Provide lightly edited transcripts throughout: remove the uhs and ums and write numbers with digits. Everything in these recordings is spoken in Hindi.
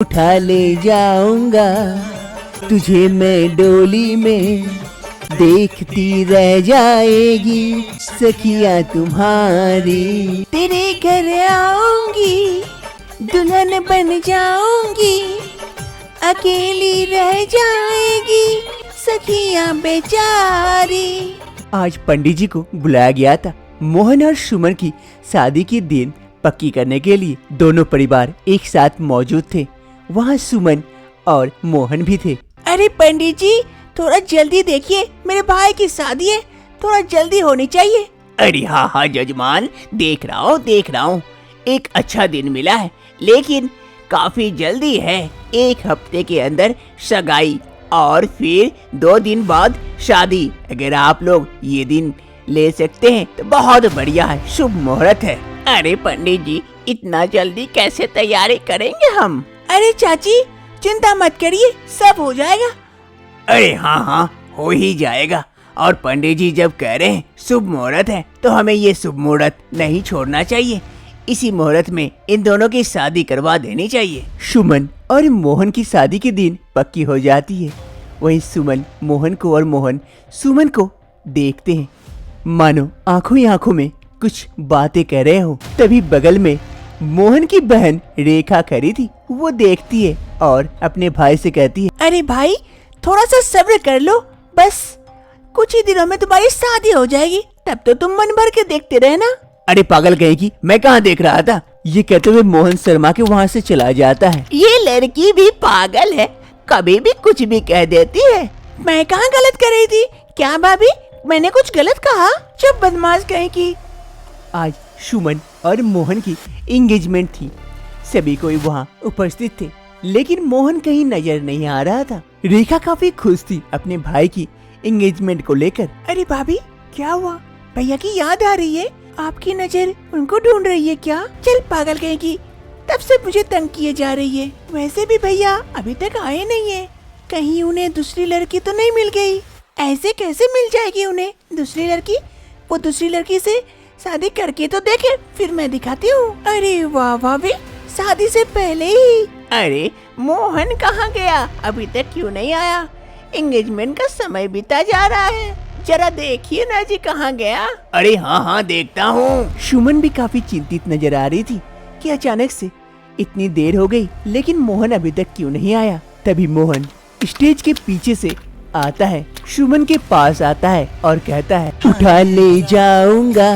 उठा ले जाऊंगा तुझे मैं डोली में, देखती रह जाएगी सखियां तुम्हारी। तेरे घर आऊंगी दुल्हन बन जाऊंगी, अकेली रह जाएगी सखियां बेचारी। आज पंडित जी को बुलाया गया था मोहन और सुमन की शादी की दिन पक्की करने के लिए। दोनों परिवार एक साथ मौजूद थे। वहाँ सुमन और मोहन भी थे। अरे पंडित जी, थोड़ा जल्दी देखिए, मेरे भाई की शादी है, थोड़ा जल्दी होनी चाहिए। अरे हाँ जजमान, देख रहा हूँ। एक अच्छा दिन मिला है, लेकिन काफी जल्दी है। 1 हफ्ते के अंदर सगाई और फिर 2 दिन बाद शादी। अगर आप लोग ये दिन ले सकते हैं तो बहुत बढ़िया है, शुभ मुहूर्त है। अरे पंडित जी, इतना जल्दी कैसे तैयारी करेंगे हम? अरे चाची, चिंता मत करिए, सब हो जाएगा। अरे हाँ, हो ही जाएगा। और पंडित जी जब कह रहे हैं शुभ मुहूर्त है, तो हमें ये शुभ मुहूर्त नहीं छोड़ना चाहिए। इसी मुहूर्त में इन दोनों की शादी करवा देनी चाहिए। सुमन और मोहन की शादी के दिन पक्की हो जाती है। वहीं सुमन मोहन को और मोहन सुमन को देखते हैं, मानो आंखों ही आंखों में कुछ बातें कह रहे हो। तभी बगल में मोहन की बहन रेखा खड़ी थी। वो देखती है और अपने भाई से कहती है, अरे भाई, थोड़ा सा सब्र कर लो, बस कुछ ही दिनों में तुम्हारी शादी हो जाएगी, तब तो तुम मन भर के देखते रहना। अरे पागल कहेगी, मैं कहाँ देख रहा था। ये कहते हुए मोहन शर्मा के वहाँ से चला जाता है। ये लड़की भी पागल है, कभी भी कुछ भी कह देती है। मैं कहाँ गलत कर रही थी? क्या भाभी, मैंने कुछ गलत कहा? जब बदमाश कहेगी। आज सुमन और मोहन की एंगेजमेंट थी। सभी कोई वहाँ उपस्थित थे, लेकिन मोहन कहीं नजर नहीं आ रहा था। रेखा काफी खुश थी अपने भाई की एंगेजमेंट को लेकर। अरे भाभी, क्या हुआ? भैया की याद आ रही है? आपकी नजर उनको ढूंढ रही है क्या? चल पागल कहेगी, तब से मुझे तंग किए जा रही है। वैसे भी भैया अभी तक आए नहीं है, कहीं उन्हें दूसरी लड़की तो नहीं मिल गई? ऐसे कैसे मिल जाएगी उन्हें दूसरी लड़की? वो दूसरी लड़की से शादी करके तो देखे, फिर मैं दिखाती हूँ। अरे वाह भाभी, शादी से पहले ही। अरे मोहन कहाँ गया? अभी तक क्यों नहीं आया? एंगेजमेंट का समय बीता जा रहा है, जरा देखिए ना जी, कहाँ गया? अरे हाँ, देखता हूँ। सुमन भी काफी चिंतित नजर आ रही थी कि अचानक से इतनी देर हो गई, लेकिन मोहन अभी तक क्यों नहीं आया। तभी मोहन स्टेज के पीछे से आता है, सुमन के पास आता है और कहता है, उठा ले जाऊंगा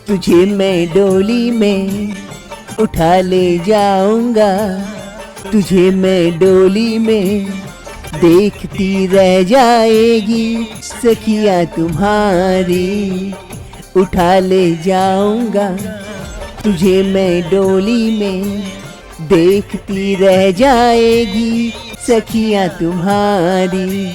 तुझे मैं डोली में, उठा ले जाऊंगा तुझे मैं डोली में, देखती रह जाएगी सखियां तुम्हारी। उठा ले जाऊंगा तुझे मैं डोली में, देखती रह जाएगी सखियां तुम्हारी।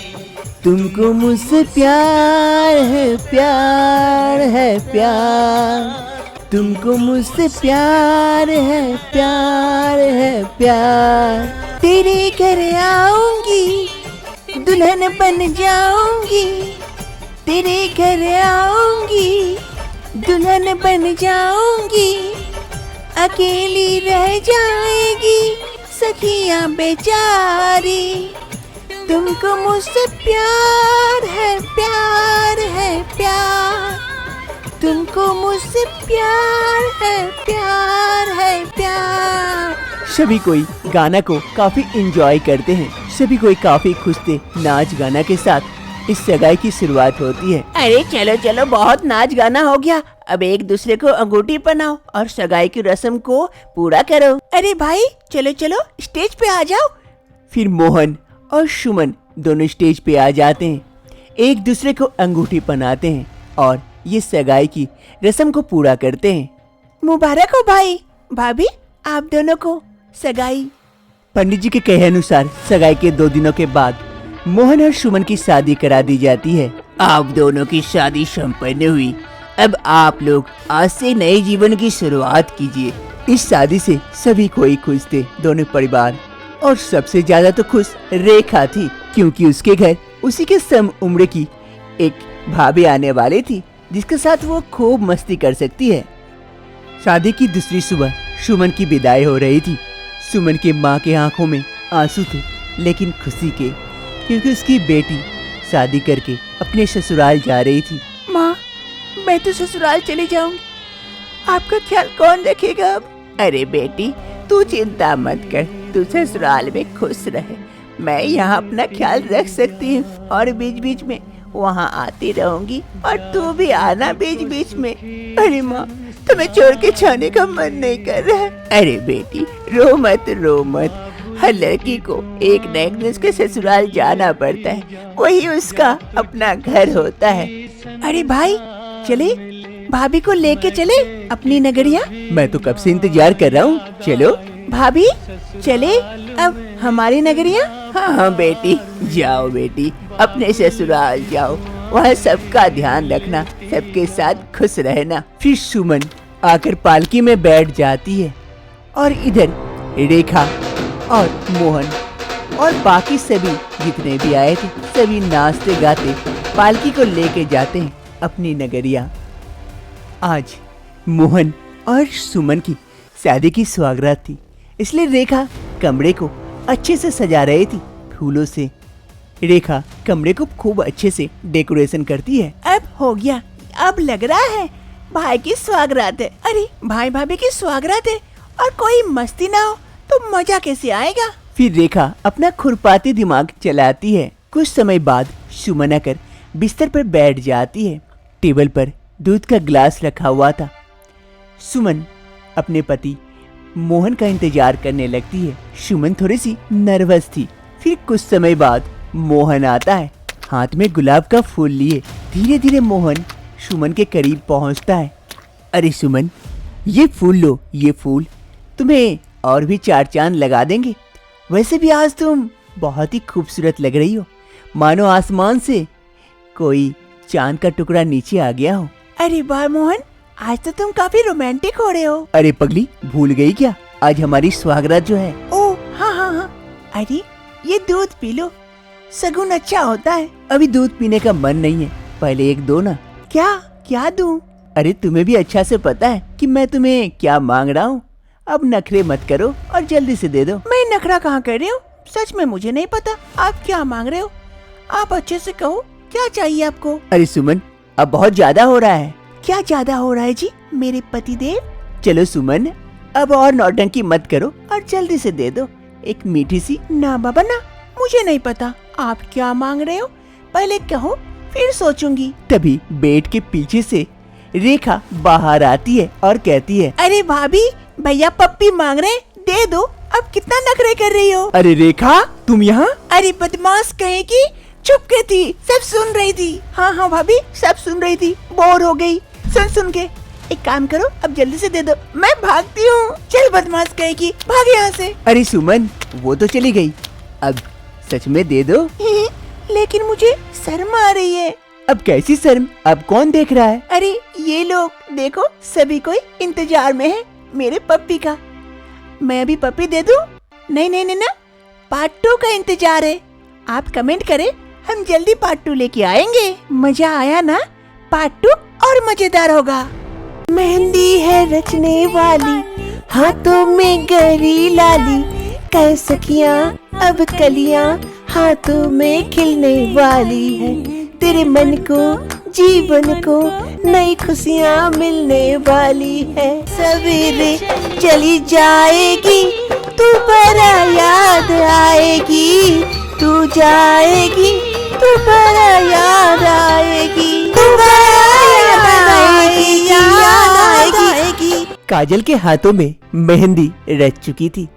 तुमको मुझसे प्यार है, प्यार है प्यार, तुमको मुझसे प्यार है, प्यार है प्यार। तेरे घर आऊंगी दुल्हन बन जाऊंगी, तेरे घर आऊंगी दुल्हन बन जाऊंगी, अकेली रह जाएगी सखियां बेचारी। तुमको मुझसे प्यार है, प्यार है प्यार, तुमको मुझसे प्यार है, प्यार है प्यार। सभी कोई गाना को काफी एंजॉय करते हैं। सभी कोई काफी खुश थे। नाच गाना के साथ इस सगाई की शुरुआत होती है। अरे चलो, बहुत नाच गाना हो गया, अब एक दूसरे को अंगूठी पहनाओ और सगाई की रस्म को पूरा करो। अरे भाई, चलो स्टेज पे आ जाओ। फिर मोहन और सुमन दोनों स्टेज पे आ जाते हैं, एक दूसरे को अंगूठी पहनाते हैं और ये सगाई की रस्म को पूरा करते हैं। मुबारक हो भाई भाभी, आप दोनों को सगाई। पंडित जी के कहे अनुसार सगाई के 2 दिनों के बाद मोहन और सुमन की शादी करा दी जाती है। आप दोनों की शादी संपन्न हुई। अब आप लोग आज से नए जीवन की शुरुआत कीजिए। इस शादी से सभी कोई खुश थे, दोनों परिवार। और सबसे ज्यादा तो खुश रेखा थी, क्योंकि उसके घर उसी के सम उम्र की एक भाभी आने वाली थी, जिसके साथ वो खूब मस्ती कर सकती है। शादी की दूसरी सुबह सुमन की विदाई हो रही थी। सुमन के माँ के आंखों में आंसू थे, लेकिन खुशी के, क्योंकि उसकी बेटी शादी करके अपने ससुराल जा रही थी। माँ, मैं तो ससुराल चली जाऊंगी, आपका ख्याल कौन रखेगा अब? अरे बेटी, तू चिंता मत कर, तू ससुराल में खुश रहे। मैं यहाँ अपना ख्याल रख सकती हूँ और बीच बीच में वहाँ आती रहूंगी, और तू भी आना बीच बीच में। अरे माँ, तुम्हें छोड़ के जाने का मन नहीं कर रहा है। अरे बेटी, रो मत। हर लड़की को एक न एक दिन उसके ससुराल जाना पड़ता है, वही उसका अपना घर होता है। अरे भाई, चले भाभी को लेके चले अपनी नगरिया। मैं तो कब से इंतजार कर रहा हूँ, चलो। भाभी, चले अब हमारी नगरिया। हाँ बेटी, जाओ बेटी, अपने ससुराल जाओ, वहाँ सबका ध्यान रखना, सबके साथ खुश रहना। फिर सुमन आकर पालकी में बैठ जाती है और इधर रेखा और मोहन और बाकी सभी जितने भी आए थे, सभी नाचते गाते पालकी को लेके जाते हैं अपनी नगरिया। आज मोहन और सुमन की शादी की सौगात थी, इसलिए रेखा कमरे को अच्छे से सजा रही थी फूलों से। रेखा कमरे को खूब अच्छे से डेकोरेशन करती है। अब हो गया, अब लग रहा है भाई की सौगात है। अरे भाई भाभी की सौगात है और कोई मस्ती ना हो तो मजा कैसे आएगा? फिर रेखा अपना खुरपाती दिमाग चलाती है। कुछ समय बाद सुमन आकर बिस्तर पर बैठ जाती है। टेबल पर दूध का ग्लास रखा हुआ था। सुमन अपने पति मोहन का इंतजार करने लगती है। सुमन थोड़ी सी नर्वस थी। फिर कुछ समय बाद मोहन आता है, हाथ में गुलाब का फूल लिए। धीरे धीरे मोहन सुमन के करीब पहुंचता है। अरे सुमन, ये फूल लो, ये फूल तुम्हें और भी चार चांद लगा देंगे। वैसे भी आज तुम बहुत ही खूबसूरत लग रही हो, मानो आसमान से कोई चांद का टुकड़ा नीचे आ गया हो। अरे वाह मोहन, आज तो तुम काफी रोमांटिक हो रहे हो। अरे पगली, भूल गई क्या? आज हमारी सौगात जो है। ओ हाँ। अरे ये दूध पी लो, सगुन अच्छा होता है। अभी दूध पीने का मन नहीं है, पहले एक दो ना। क्या दूं? अरे तुम्हें भी अच्छा से पता है कि मैं तुम्हें क्या मांग रहा हूँ। अब नखरे मत करो और जल्दी से दे दो। मैं नखरा कहाँ कर रही हूँ? सच में मुझे नहीं पता आप क्या मांग रहे हो। आप अच्छे से कहो, क्या चाहिए आपको? अरे सुमन, अब बहुत ज्यादा हो रहा है। क्या ज्यादा हो रहा है जी मेरे पति देव? चलो सुमन, अब और नौटंकी मत करो और जल्दी से दे दो एक मीठी सी। ना बाबा ना, मुझे नहीं पता आप क्या मांग रहे हो, पहले कहो फिर सोचूंगी। तभी बेड के पीछे से रेखा बाहर आती है और कहती है, अरे भाभी, भैया पप्पी मांग रहे, दे दो। अब कितना नखरे कर रही हो? अरे रेखा, तुम यहाँ? अरे बदमाश कहेगी, चुप के थी, सब सुन रही थी। हाँ भाभी, सब सुन रही थी, बोर हो गई सुन के। एक काम करो, अब जल्दी से दे दो, मैं भागती हूँ। चल बदमाश कहेगी, भाग यहाँ से। अरे सुमन, वो तो चली गई, अब सच में दे दो। लेकिन मुझे शर्म आ रही है। अब कैसी शर्म? अब कौन देख रहा है? अरे ये लोग देखो, सभी कोई इंतजार में है मेरे पप्पी का। मैं भी पप्पी दे दूं? नहीं ना, पार्ट 2 का इंतजार है। आप कमेंट करें, हम जल्दी पार्ट 2 लेके आएंगे। मजा आया ना? पार्ट 2 और मजेदार होगा। मेहंदी है रचने वाली, हाथों में गरी लाली, कह सखियां अब कलियां हाथों में खिलने वाली है। तेरे मन को, जीवन को नई खुशियां मिलने वाली है। सवेरे चली जाएगी, तू बड़ा याद आएगी, तू जाएगी, तू बड़ा याद आएगी, तू बड़ा याद आएगी, याद आएगी। काजल के हाथों में मेहंदी रच चुकी थी।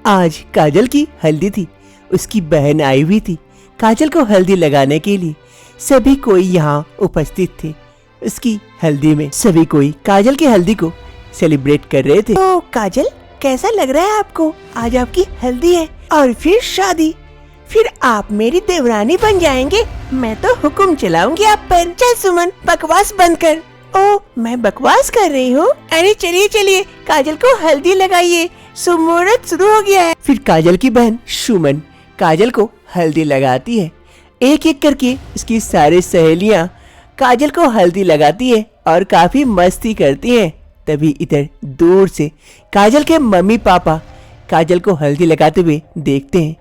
आज काजल की हल्दी थी। उसकी बहन आई हुई थी काजल को हल्दी लगाने के लिए। सभी कोई यहाँ उपस्थित थे। उसकी हल्दी में सभी कोई काजल की हल्दी को सेलिब्रेट कर रहे थे। तो काजल, कैसा लग रहा है आपको? आज आपकी हल्दी है और फिर शादी, फिर आप मेरी देवरानी बन जाएंगे। मैं तो हुक्म चलाऊंगी आप पर। चल सुमन, बकवास बंद कर। ओ, मैं बकवास कर रही हूँ? अरे चलिए, काजल को हल्दी लगाइए, सुमुहूर्त शुरू हो गया है। फिर काजल की बहन सुमन काजल को हल्दी लगाती है। एक एक करके उसकी सारी सहेलियां काजल को हल्दी लगाती है और काफी मस्ती करती हैं। तभी इधर दूर से काजल के मम्मी पापा काजल को हल्दी लगाते हुए देखते हैं।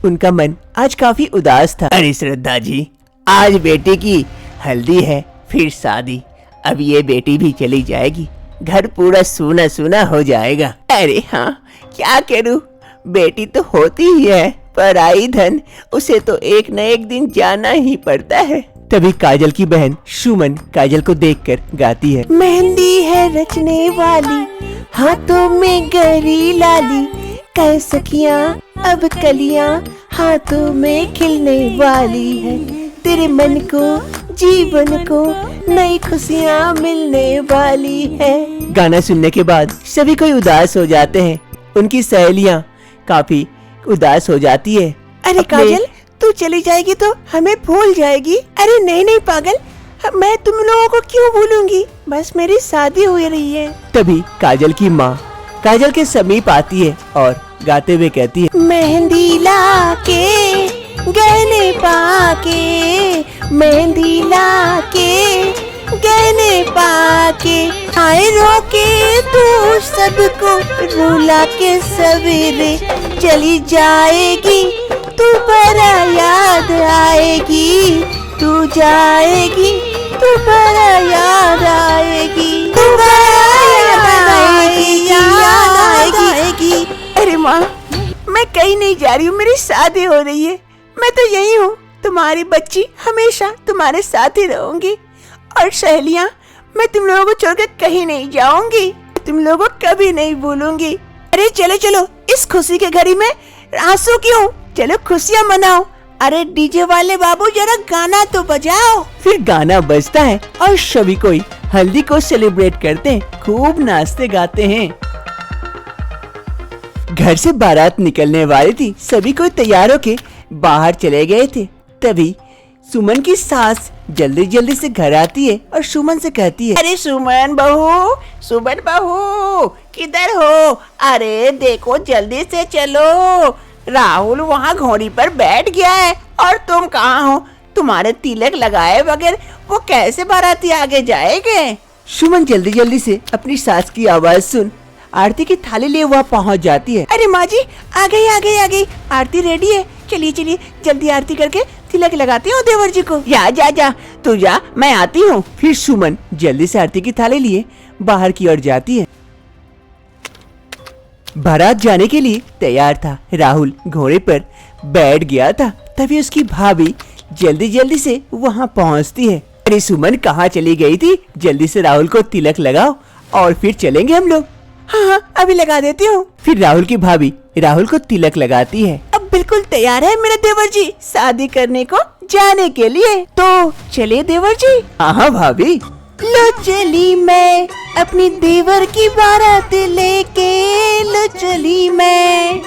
उनका मन आज काफी उदास था। अरे श्रद्धा जी, आज बेटी की हल्दी है, फिर शादी। अब ये बेटी भी चली जाएगी, घर पूरा सूना सूना हो जाएगा। अरे हाँ, क्या करूं, बेटी तो होती ही है, पर आई धन, उसे तो एक न एक दिन जाना ही पड़ता है। तभी काजल की बहन सुमन काजल को देखकर गाती है। मेहंदी है रचने वाली, हाथों में गहरी लाली, कह सखियां अब कलियां हाथों में खिलने वाली है। तेरे मन को जीवन को नई खुशियां मिलने वाली है। गाना सुनने के बाद सभी कोई उदास हो जाते हैं। उनकी सहेलियां काफी उदास हो जाती है। अरे काजल, तू चली जाएगी तो हमें भूल जाएगी। अरे नहीं नहीं पागल, मैं तुम लोगों को क्यों भूलूंगी, बस मेरी शादी हो रही है। तभी काजल की माँ काजल के समीप आती है और गाते हुए कहती है। मेहंदी लाके गहने पाके, मेहंदी लाके गहने पाके, आए रोके तू सबको, रुला के सवेरे चली जाएगी, तू बड़ा याद आएगी, तू जाएगी, तू बड़ा याद आएगी, तू बड़ा याद आएगी, याद आएगी। अरे माँ, मैं कहीं नहीं जा रही हूँ, मेरी शादी हो रही है, मैं तो यही हूँ, तुम्हारी बच्ची, हमेशा तुम्हारे साथ ही रहूंगी। और सहेलियाँ, मैं तुम लोगों को छोड़कर कहीं नहीं जाऊंगी, तुम लोगों को कभी नहीं भूलूंगी। अरे चलो चलो, इस खुशी के घड़ी में आंसू क्यों, चलो खुशियाँ मनाओ। अरे डीजे वाले बाबू जरा गाना तो बजाओ। फिर गाना बजता है और सभी कोई हल्दी को सेलिब्रेट करते हैं, खूब नाचते गाते हैं। घर से बारात निकलने वाली थी, सभी कोई तैयार होके बाहर चले गए थे। तभी सुमन की सास जल्दी जल्दी से घर आती है और सुमन से कहती है। अरे सुमन बहू, सुमन बहू, किधर हो? अरे देखो, जल्दी से चलो, राहुल वहाँ घोड़ी पर बैठ गया है और तुम कहाँ हो? तुम्हारे तिलक लगाए बगैर वो कैसे बाराती आगे जाएंगे? सुमन जल्दी जल्दी से अपनी सास की आवाज सुन आरती की थाली लिए वहाँ पहुँच जाती है। अरे माँ जी, आ गई आ गई आ गई, आरती रेडी है, चलिए चलिए जल्दी आरती करके तिलक लगाती हूँ देवर जी को। जा जा जा, तू जा, मैं आती हूँ। फिर सुमन जल्दी से आरती की थाली लिए बाहर की ओर जाती है। बारात जाने के लिए तैयार था, राहुल घोड़े पर बैठ गया था। तभी उसकी भाभी जल्दी जल्दी से वहाँ पहुँचती है। अरे सुमन, कहाँ चली गई थी? जल्दी से राहुल को तिलक लगाओ और फिर चलेंगे हम लोग। हाँ हाँ, अभी लगा देती हूँ। फिर राहुल की भाभी राहुल को तिलक लगाती है। अब बिल्कुल तैयार है मेरा देवर जी शादी करने को जाने के लिए, तो चले देवर जी। हाँ भाभी। लो चली मैं अपनी देवर की बारात लेके, लो चली मैं,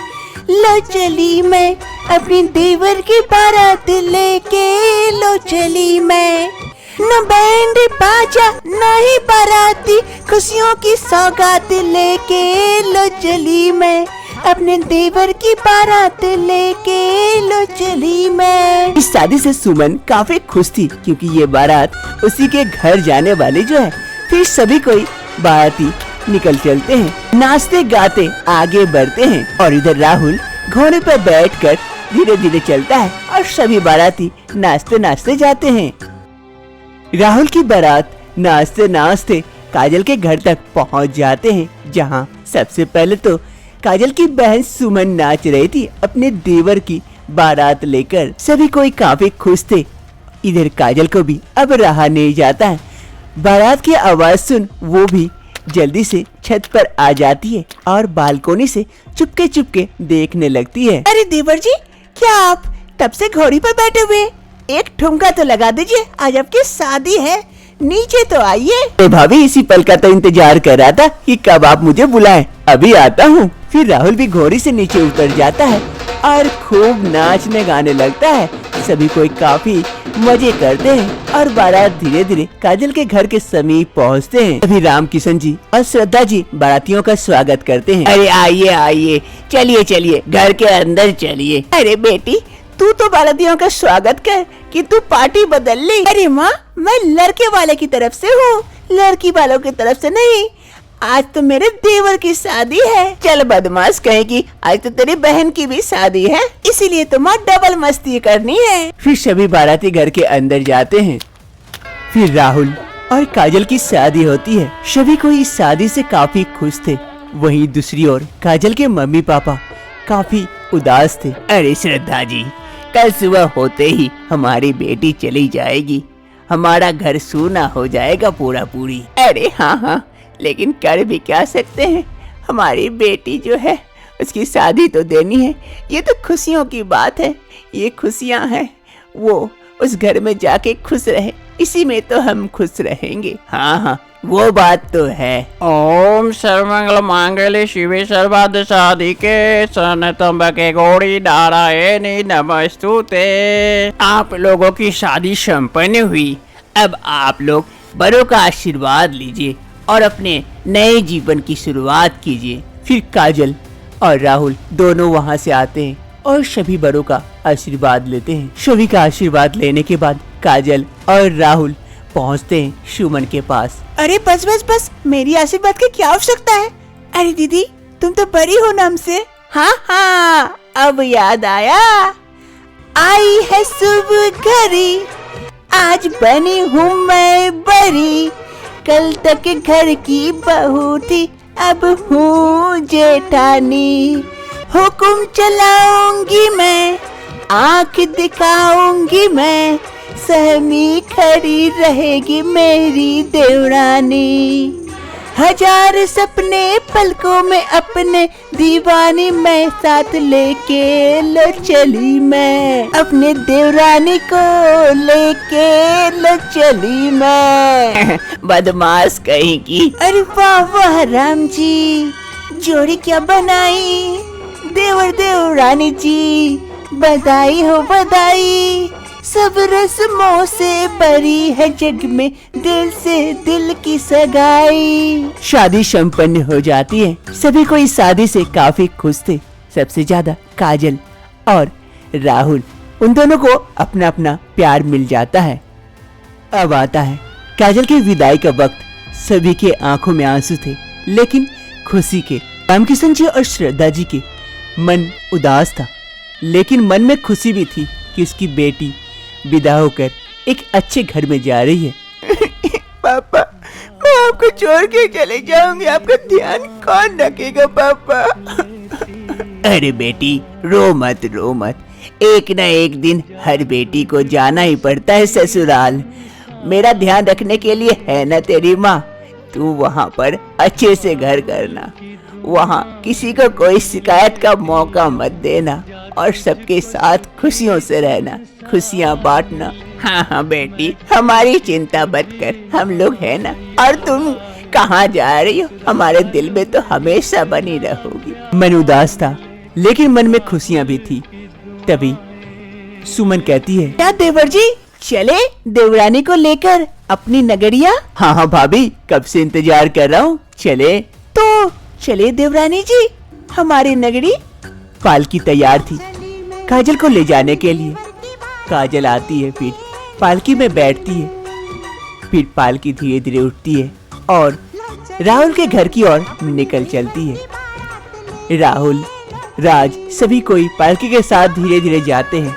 लो चली मैं अपनी देवर की बारात लेके, लो चली मैं। न बैंड बाजा न ही बाराती, खुशियों की सौगात लेके, लो चली मैं अपने देवर की बारात लेके, लो चली मैं। इस शादी से सुमन काफी खुश थी, क्योंकि ये बारात उसी के घर जाने वाली जो है। फिर सभी कोई बाराती निकल चलते हैं, नाचते गाते आगे बढ़ते हैं। और इधर राहुल घोड़े पर बैठकर धीरे धीरे चलता है और सभी बाराती नाचते नाचते जाते हैं। राहुल की बारात नाचते नाचते काजल के घर तक पहुंच जाते हैं, जहां सबसे पहले तो काजल की बहन सुमन नाच रही थी अपने देवर की बारात लेकर। सभी कोई काफी खुश थे। इधर काजल को भी अब रहा नहीं जाता है। बारात की आवाज सुन वो भी जल्दी से छत पर आ जाती है और बालकोनी से चुपके चुपके देखने लगती है। अरे देवर जी, क्या आप तब से घोड़ी पर बैठे हुए? एक ठुमका तो लगा दीजिए, आज आपकी शादी है, नीचे तो आइए। भाभी, इसी पल का तो इंतजार कर रहा था कि कब आप मुझे बुलाएं। अभी आता हूँ। फिर राहुल भी घोड़ी से नीचे उतर जाता है और खूब नाचने गाने लगता है। सभी कोई काफी मजे करते हैं और बारात धीरे धीरे काजल के घर के समीप पहुँचते हैं। अभी राम किशन जी और श्रद्धा जी बारातियों का स्वागत करते हैं। अरे आइए आइए, चलिए चलिए, घर के अंदर चलिए। अरे बेटी, तू तो बारातियों का स्वागत कर कि तू पार्टी बदल ली। अरे माँ, मैं लड़के वाले की तरफ से हूँ, लड़की वालों की तरफ से नहीं। आज तो मेरे देवर की शादी है। चल बदमाश कहेगी, आज तो तेरी बहन की भी शादी है, इसीलिए तो माँ डबल मस्ती करनी है। फिर सभी बाराती घर के अंदर जाते हैं। फिर राहुल और काजल की शादी होती है। सभी कोई इस शादी से काफी खुश थे। वहीं दूसरी ओर काजल के मम्मी पापा काफी उदास थे। अरे श्रद्धा जी, कल सुबह होते ही हमारी बेटी चली जाएगी, हमारा घर सूना हो जाएगा पूरा पूरी। अरे हाँ, लेकिन कर भी क्या सकते हैं, हमारी बेटी जो है उसकी शादी तो देनी है। ये तो खुशियों की बात है, ये खुशियाँ हैं, वो उस घर में जाके खुश रहे, इसी में तो हम खुश रहेंगे। हाँ, वो बात तो है। ओम सर्वमंगल मांगल्ये शिवे सर्वार्थ साधिके शरण्य गौरी नारायणी नमस्तुते। आप लोगों की शादी संपन्न हुई। अब आप लोग बड़ों का आशीर्वाद लीजिए और अपने नए जीवन की शुरुआत कीजिए। फिर काजल और राहुल दोनों वहाँ से आते हैं और सभी बड़ों का आशीर्वाद लेते हैं। सभी का आशीर्वाद लेने के बाद काजल और राहुल पहुँचते हैं सुमन के पास। अरे बस बस बस, मेरी आशीर्वाद की क्या आवश्यकता है? अरे दीदी, तुम तो बड़ी हो ना हमसे। हाँ, अब याद आया। आई है शुभ घड़ी, आज बनी हूँ मैं बड़ी, कल तक घर की बहू थी, अब हूँ जेठानी। हुक्म चलाऊंगी मैं, आँख दिखाऊंगी मैं, सहमी खड़ी रहेगी मेरी देवरानी। हजार सपने पलकों में अपने, दीवानी मैं साथ लेके लो चली मैं, अपने देवरानी को लेके लो चली मैं। बदमाश कहेगी। अरे वाह वाह राम जी, जोड़ी क्या बनाई, देवर देवरानी जी, बधाई हो बधाई। सब रस्मों से बरी है जग में, दिल से दिल की सगाई। शादी संपन्न हो जाती है। सभी को इस शादी से काफी खुश थे। सबसे ज्यादा काजल और राहुल, उन दोनों को अपना अपना प्यार मिल जाता है। अब आता है काजल की विदाई का वक्त। सभी के आंखों में आंसू थे, लेकिन खुशी के। रामकिशन जी और श्रद्धा जी के मन उदास था, लेकिन मन में खुशी भी थी कि उसकी बेटी विदा होकर एक अच्छे घर में जा रही है। पापा, मैं आपको छोड़ के चले जाऊंगी, आपका ध्यान कौन रखेगा पापा? अरे बेटी, रो मत रो मत, एक न एक दिन हर बेटी को जाना ही पड़ता है ससुराल। मेरा ध्यान रखने के लिए है ना तेरी माँ। तू वहाँ पर अच्छे से घर करना, वहाँ किसी को कोई शिकायत का मौका मत देना और सबके साथ खुशियों से रहना, खुशियाँ बांटना। हाँ बेटी, हमारी चिंता मत कर, हम लोग है ना। और तुम कहाँ जा रही हो? हमारे दिल में तो हमेशा बनी रहोगी। मन उदास था, लेकिन मन में खुशियाँ भी थी। तभी सुमन कहती है, क्या देवर जी, चले देवरानी को लेकर अपनी नगरिया? हाँ भाभी, कब से इंतजार कर रहा हूँ, चले। तो चले देवरानी जी हमारी नगरी। पालकी तैयार थी काजल को ले जाने के लिए। काजल आती है, फिर पालकी में बैठती है। फिर पालकी धीरे धीरे उठती है और राहुल के घर की ओर निकल चलती है। राहुल, राज, सभी कोई पालकी के साथ धीरे धीरे जाते हैं।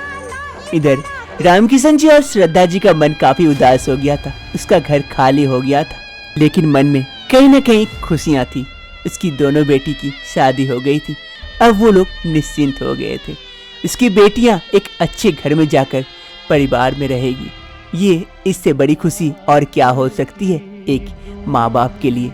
इधर रामकिशन जी और श्रद्धा जी का मन काफी उदास हो गया था। उसका घर खाली हो गया था, लेकिन मन में कहीं न कहीं खुशियाँ थी। उसकी दोनों बेटी की शादी हो गई थी। अब वो लोग निश्चिंत हो गए थे। उसकी बेटियां एक अच्छे घर में जाकर परिवार में रहेगी। ये इससे बड़ी खुशी और क्या हो सकती है एक माँ बाप के लिए।